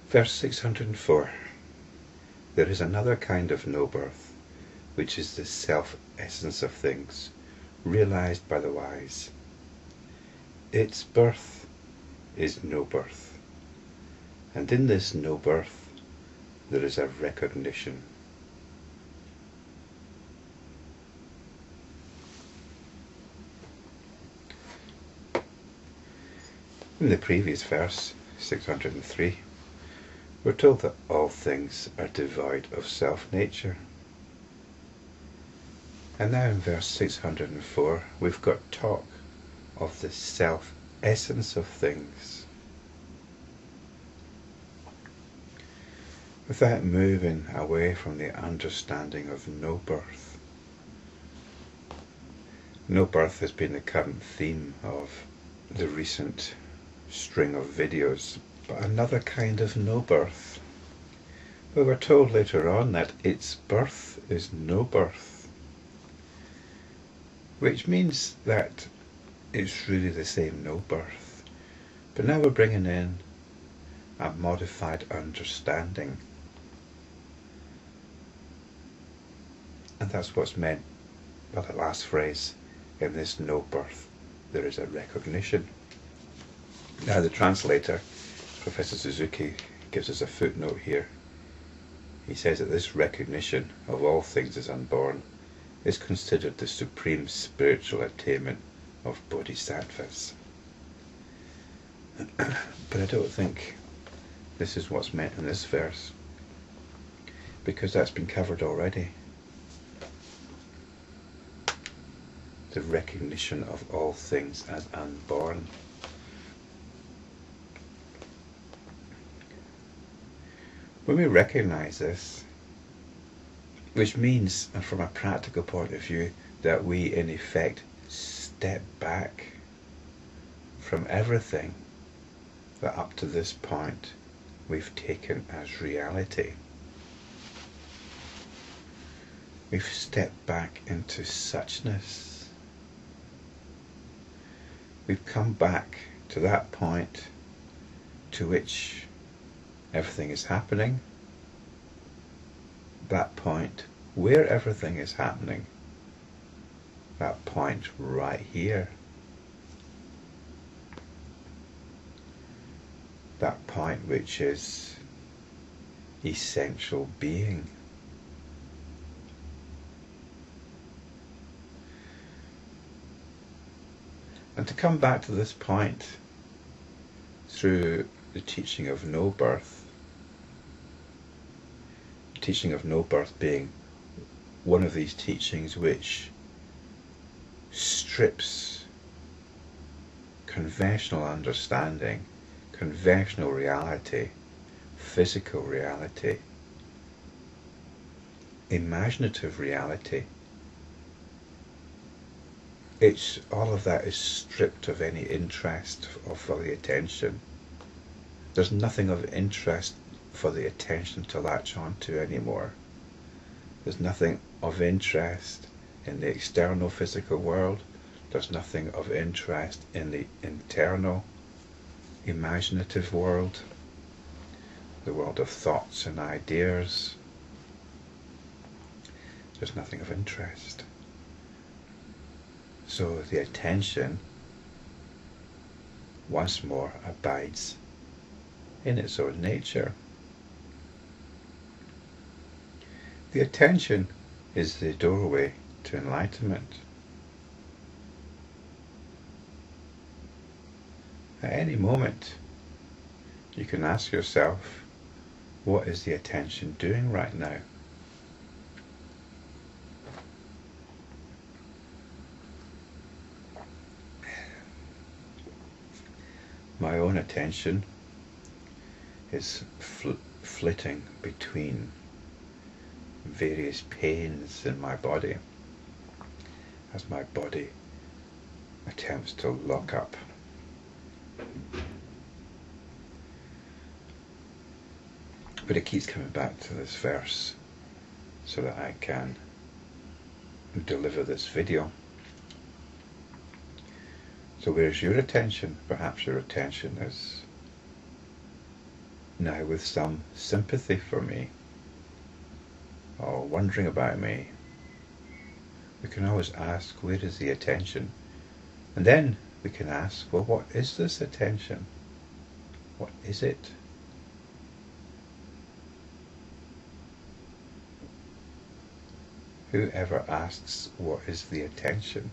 Verse 604. There is another kind of no birth, which is the self-essence of things, realized by the wise. Its birth is no birth, and in this no birth there is a recognition. In the previous verse, 603, we're told that all things are devoid of self-nature. And now in verse 604, we've got talk of the self-essence of things. Without moving away from the understanding of no birth. No birth has been the current theme of the recent string of videos, but another kind of no birth. But we're told later on that its birth is no birth, which means that it's really the same no birth. But now we're bringing in a modified understanding, and that's what's meant by the last phrase, in this no birth there is a recognition. Now the translator, Professor Suzuki, gives us a footnote here. He says that this recognition of all things as unborn is considered the supreme spiritual attainment of bodhisattvas. But I don't think this is what's meant in this verse, because that's been covered already. The recognition of all things as unborn. When we recognize this, which means, and from a practical point of view, that we in effect step back from everything that up to this point we've taken as reality. We've stepped back into suchness. We've come back to that point to which everything is happening, that point where everything is happening, that point right here, that point which is essential being. And to come back to this point through the teaching of no birth, teaching of no birth being one of these teachings which strips conventional understanding, conventional reality, physical reality, imaginative reality. All of that is stripped of any interest or for the attention. There's nothing of interest for the attention to latch onto anymore. There's nothing of interest in the external physical world. There's nothing of interest in the internal imaginative world, the world of thoughts and ideas. There's nothing of interest. So the attention once more abides in its own nature. The attention is the doorway to enlightenment. At any moment, you can ask yourself, what is the attention doing right now? My own attention is flitting between various pains in my body as my body attempts to lock up. But it keeps coming back to this verse so that I can deliver this video. So where's your attention? Perhaps your attention is now with some sympathy for me, or wondering about me, we can always ask, where is the attention? And then we can ask, well, what is this attention? What is it? Whoever asks, what is the attention?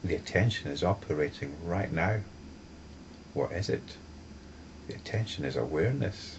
The attention is operating right now. What is it? The attention is awareness.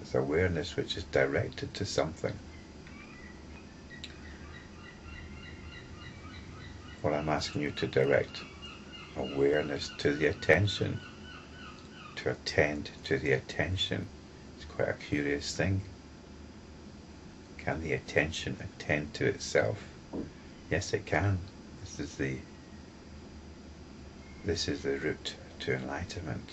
It's awareness which is directed to something. Well, I'm asking you to direct awareness to the attention, to attend to the attention. It's quite a curious thing. Can the attention attend to itself? Yes, it can. This is the route to enlightenment.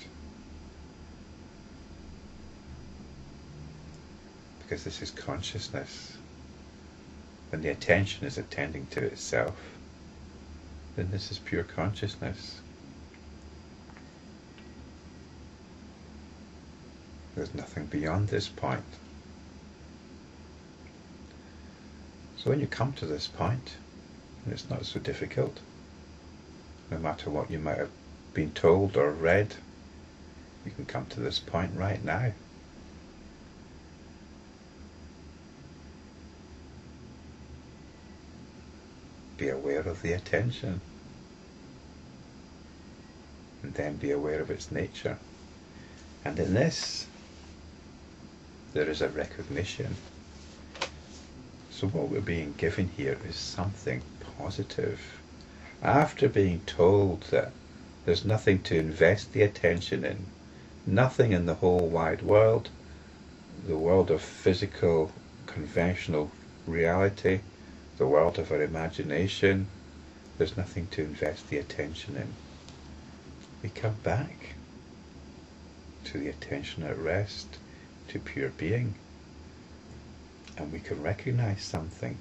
Because this is consciousness. When the attention is attending to itself, then this is pure consciousness. There's nothing beyond this point. So when you come to this point, and it's not so difficult, no matter what you might have been told or read, you can come to this point right now. Be aware of the attention, and then be aware of its nature. And in this, there is a recognition. So what we're being given here is something positive. After being told that there's nothing to invest the attention in, nothing in the whole wide world, the world of physical, conventional reality, the world of our imagination, there's nothing to invest the attention in. We come back to the attention at rest, to pure being, and we can recognize something.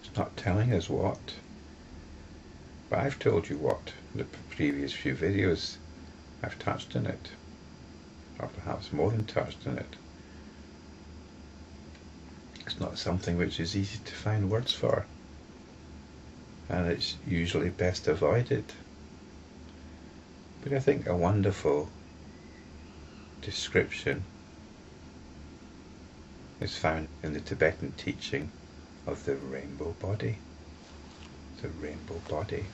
It's not telling us what, but I've told you what in the previous few videos. I've touched on it, or perhaps more than touched on it. It's not something which is easy to find words for, and it's usually best avoided. But I think a wonderful description is found in the Tibetan teaching of the rainbow body. The rainbow body.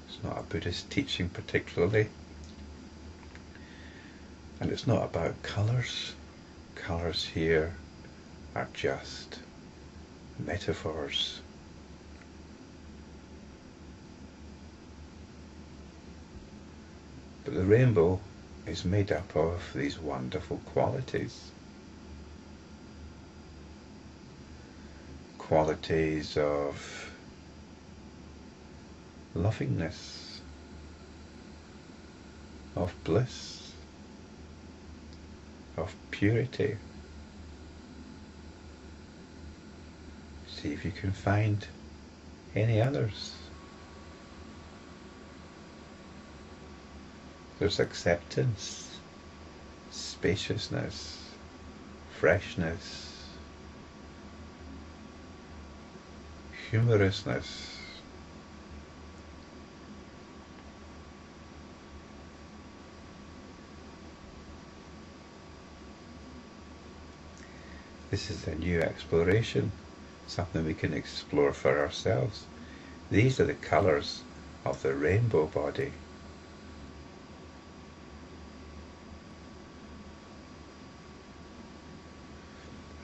It's not a Buddhist teaching particularly, and it's not about colours. Colours here are just metaphors. But the rainbow is made up of these wonderful qualities. Qualities of lovingness, of bliss, of purity. See if you can find any others. There's acceptance, spaciousness, freshness, humorousness, this is a new exploration, something we can explore for ourselves. These are the colours of the rainbow body.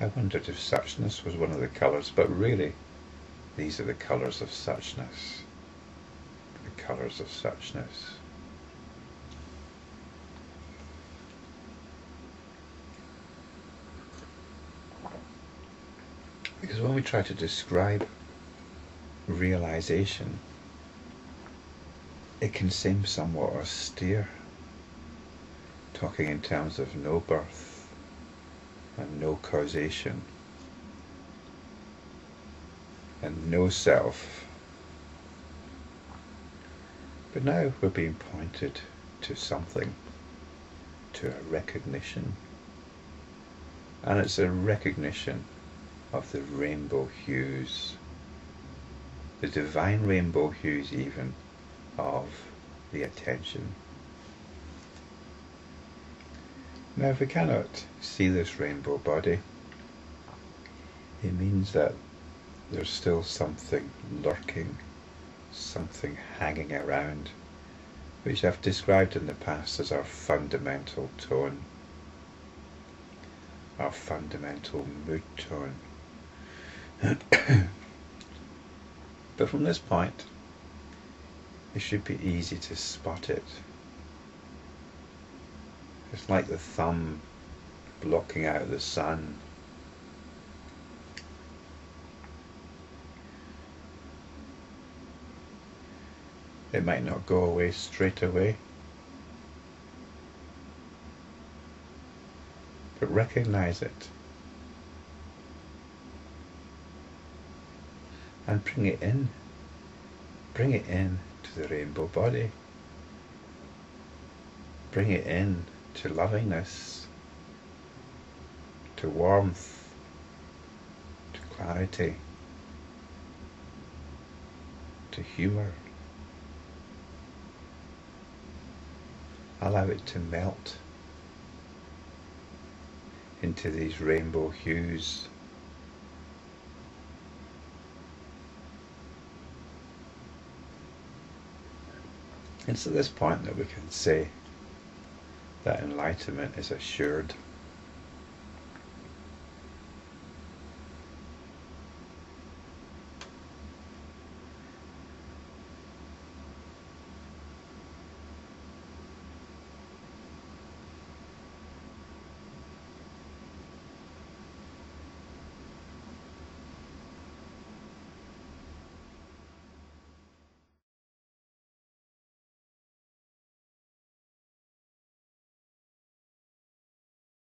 I wondered if suchness was one of the colours, but really these are the colours of suchness. The colours of suchness. Because when we try to describe realization, it can seem somewhat austere, talking in terms of no birth and no causation and no self. But now we're being pointed to something, to a recognition. And it's a recognition of the rainbow hues, the divine rainbow hues even, of the attention. Now if we cannot see this rainbow body, it means that there's still something lurking, something hanging around, which I've described in the past as our fundamental tone, our fundamental mood tone. But from this point, it should be easy to spot it. It's like the thumb blocking out the sun. It might not go away straight away, but recognize it and bring it in. Bring it in to the rainbow body. Bring it in to lovingness, to warmth, to clarity, to humour. Allow it to melt into these rainbow hues. It's at this point that we can say that enlightenment is assured.